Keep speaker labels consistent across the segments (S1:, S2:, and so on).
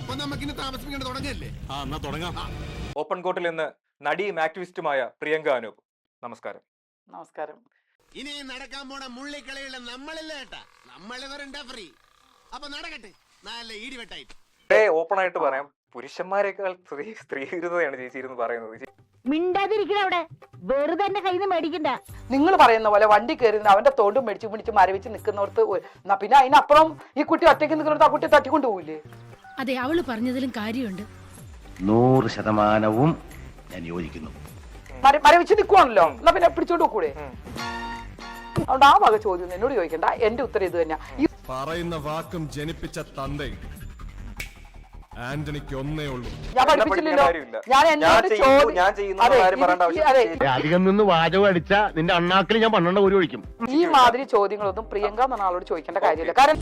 S1: അപ്പൊ നമുക്കിനി താമസിപ്പിക്കേണ്ട തുടങ്ങല്ലേ?
S2: എന്നാ തുടങ്ങാം.
S3: ഓപ്പൺ കോർട്ടിൽ നിന്ന് നടിയും ആക്ടിവിസ്റ്റുമായ പ്രിയങ്ക അനൂപ്. നമസ്കാരം.
S4: നമസ്കാരം.
S1: ഇനി നടക്കാൻ പോണ മുള്ളിക്കളിയുള്ള നമ്മളില്ല കേട്ടാ, നമ്മളിവരുണ്ടാ ഫ്രീ. അപ്പൊ നടക്കട്ടെ, നല്ല ഈടിവെട്ടായിട്ട്.
S3: ഓപ്പൺ ആയിട്ട് പറയാം, പുരുഷന്മാരെക്കാൾ സ്ത്രീ വിരുദ്ധതയാണ് ചേച്ചിയിരുന്ന് പറയുന്നത്.
S5: മിണ്ടാതിരിക്കണവിടെ, വെറുതെ എന്റെ കയ്യിൽ നിന്ന് മേടിക്കണ്ട.
S4: നിങ്ങൾ പറയുന്ന പോലെ വണ്ടി കയറി അവന്റെ തോണ്ടും മേടിച്ചു പിടിച്ച് മരവിച്ച് നിൽക്കുന്നവർക്ക് പിന്നെ അതിനപ്പുറം ഈ കുട്ടി ഒറ്റയ്ക്ക് നിൽക്കുന്നിടത്ത് ആ കുട്ടി തട്ടിക്കൊണ്ടു പോയില്ലേ?
S5: അതെ, അവള് പറഞ്ഞതിലും കാര്യമുണ്ട്.
S6: 100% ഞാൻ യോജിക്കുന്നു.
S4: മരവിച്ച് നിൽക്കുവാണല്ലോ, എന്നാ പിന്നെ പിടിച്ചോണ്ട് പോക്കൂടെ? അതുകൊണ്ട് ആ വക ചോദ്യം എന്നോട് ചോദിക്കണ്ട, എന്റെ ഉത്തരം ഇത് തന്നെയാ.
S2: പറയുന്ന വാക്കും ജനിപ്പിച്ച തന്തേ ആന്റണിക്ക് ഒന്നേ ഉള്ളൂ.
S4: ഞാൻ പഠിപ്പിച്ചില്ലല്ലോ.
S6: അധികം നിന്ന് വാചകം അടിച്ച നിന്റെ അണ്ണാക്കിൽ ഞാൻ 12 കോരി ഒഴിക്കും.
S4: ഈ മാതിരി ചോദ്യങ്ങളൊന്നും പ്രിയങ്ക എന്ന ആളോട് ചോദിക്കേണ്ട കാര്യമില്ല. കാരണം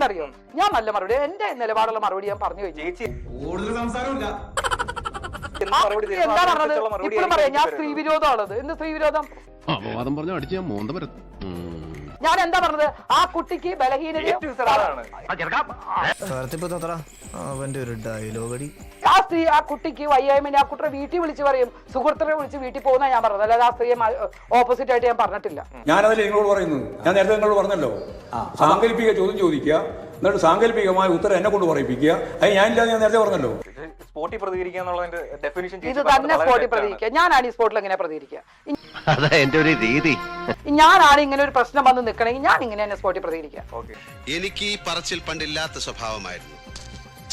S4: അറിയോ, ഞാൻ നല്ല മറുപടി, എന്റെ നിലപാടുള്ള മറുപടി ഞാൻ പറഞ്ഞു കഴിഞ്ഞു. എന്താ പറഞ്ഞത്? ഇപ്പോഴും പറയാം ഞാൻ സ്ത്രീ വിരോധമാണത്. എന്ത് സ്ത്രീ വിരോധം?
S2: അപവാദം പറഞ്ഞു അടിച്ച് ഞാൻ മോന്ത പരത്തും.
S4: ഞാൻ എന്താ പറഞ്ഞത്? ആ കുട്ടിക്ക് ബലഹീനതയോ ആ സ്ത്രീ ആ കുട്ടിക്ക് വയ്യായ്മ ആ കുട്ടിയെ വീട്ടിൽ വിളിച്ച് പറയും, സുഹൃത്തിനെ വിളിച്ച് വീട്ടിൽ പോകുന്ന ഞാൻ പറഞ്ഞത്, അല്ലാതെ ആ സ്ത്രീയെ ഓപ്പോസിറ്റ് ആയിട്ട് ഞാൻ പറഞ്ഞിട്ടില്ല.
S7: ഞാനതല്ലേ നിങ്ങളോട് പറയുന്നത്. ഞാൻ നേരത്തെ നിങ്ങളോട് പറഞ്ഞല്ലോ, സാങ്കല്പിക ചോദ്യം ചോദിക്കുക, എന്നിട്ട് സാങ്കല്പികമായ ഉത്തരം എന്നെ കൊണ്ട് പറയിപ്പിക്കുക. അത് ഞാനില്ലാതെ ഞാൻ നേരത്തെ പറഞ്ഞല്ലോ.
S3: സ്പോട്ടിൽ പ്രതികരിക്കുക എന്നുള്ളതിന്റെ ഡെഫിനിഷൻ
S4: ഇത് തന്നെ സ്പോട്ടിൽ പ്രതികരിക്കുക. ഞാനാണ് ഈ സ്പോട്ടിൽ എങ്ങനെ പ്രതികരിക്കുക?
S6: അതാ എന്റെ ഒരു രീതി.
S4: ഞാനാണ് ഇങ്ങനെ ഒരു പ്രശ്നം വന്ന് നിൽക്കണമെങ്കിൽ ഞാൻ ഇങ്ങനെ തന്നെ സ്പോട്ടിൽ പ്രതികരിക്കുക.
S8: എനിക്ക് ഈ പറച്ചിൽ പണ്ടില്ലാത്ത സ്വഭാവമായിരുന്നു,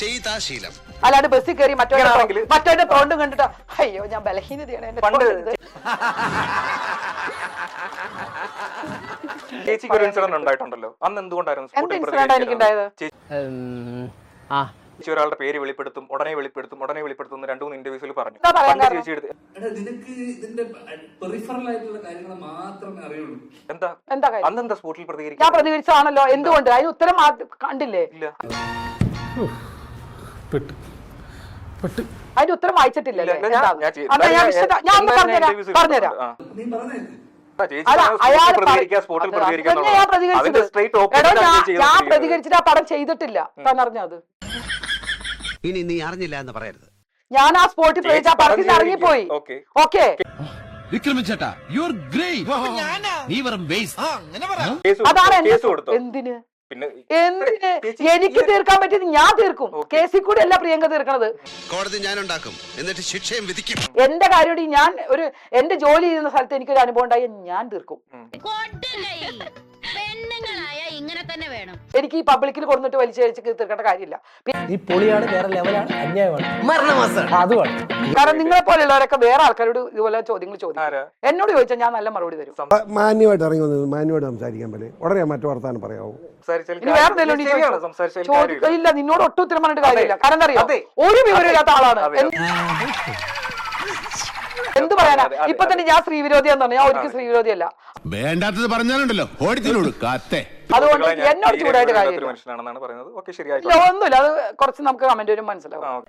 S8: ചെയ്താ ശീലം.
S4: അല്ലാണ്ട് ബസ്സിൽ കയറി മറ്റവരുടെ തോണ്ടും കണ്ടിട്ട് അയ്യോ ഞാൻ ബലഹീനതയാണ് എന്റെ
S3: പണ്ട് ചേച്ചിക്ക് ഒരു ഇൻസിഡന്റ് ഉണ്ടായിട്ടുണ്ടല്ലോ, അന്ന് എന്തുകൊണ്ടായിരുന്നു ചേച്ചി ഒരാളുടെ പേര് വെളിപ്പെടുത്തും, ഉടനെ വെളിപ്പെടുത്തും 2-3 ഇന്റർവ്യൂസിൽ പറഞ്ഞു. ചേച്ചി എന്താ അന്നെന്താ സ്പോട്ടിൽ പ്രതികരിക്കും?
S4: ഞാൻ പ്രതികരിച്ചതാണല്ലോ. എന്തുകൊണ്ട്? അതിന് ഉത്തരം കണ്ടില്ലേ? അതിന്റെ ഉത്തരം വായിച്ചിട്ടില്ലല്ലോ. ഞാൻ പ്രതികരിച്ചിട്ട് ആ പടം ചെയ്തിട്ടില്ല. താൻ അറിഞ്ഞോ അത്?
S8: ഇനി നീ അറിഞ്ഞില്ല എന്ന് പറയരുത്.
S4: ഞാൻ ആ സ്പോട്ടിൽ പ്രതികരിച്ച ആ പടത്തിൽ ഇറങ്ങിപ്പോയി. ഓക്കെ, അതാണ് എന്തിന് എനിക്ക് തീർക്കാൻ പറ്റിയത് ഞാൻ തീർക്കും. കേസിൽ കൂടി അല്ല പ്രിയങ്ക തീർക്കണത്,
S8: കോടതി ഞാൻ ഉണ്ടാക്കും, എന്നിട്ട് ശിക്ഷയും വിധിക്കും.
S4: എന്റെ കാര്യം ഞാൻ എന്റെ ജോലി ചെയ്യുന്ന സ്ഥലത്ത് എനിക്കൊരു അനുഭവം ഉണ്ടായി, ഞാൻ തീർക്കും. എനിക്ക് ഈ പബ്ലിക്കിൽ കൊണ്ടിട്ട് വലിച്ചഴിച്ച് തീർക്കേണ്ട കാര്യമില്ല. കാരണം നിങ്ങളെ പോലെയുള്ളവരൊക്കെ വേറെ ആൾക്കാരോട് ഇതുപോലെ ചോദ്യങ്ങൾ ചോദിക്കും. എന്നോട് ചോദിച്ചാൽ ഞാൻ നല്ല മറുപടി തരും.
S9: മാന്യമായിട്ട് ഇറങ്ങി വന്നത് മാന്യമായിട്ട് സംസാരിക്കാൻ പറ്റില്ല. ഉടനെ മറ്റു വർത്താനം പറയാവോ?
S4: ഇല്ല, നിന്നോട് ഒട്ടും ഉത്തരം പറഞ്ഞിട്ട് കാര്യമില്ല. കാരണം അറിയാം, ഒരു വിവരമില്ലാത്ത ആളാണ്. എന്ത് പറയാനാ? ഇപ്പൊ തന്നെ ഞാൻ സ്ത്രീ വിരോധിയാന്ന് പറഞ്ഞു. ഞാൻ ഒരിക്കലും സ്ത്രീ വിരോധിയല്ല.
S2: വേണ്ടാത്തത് പറഞ്ഞാലുണ്ടല്ലോ ഓടിത്തിനോട് കാത്തേ.
S4: അതുകൊണ്ട് എന്നോട് ചൂടായിട്ട് കാര്യമില്ല. ഒന്നുമില്ല, അത് കുറച്ച് നമുക്ക് കമന്റ് വരും മനസ്സിലാവും.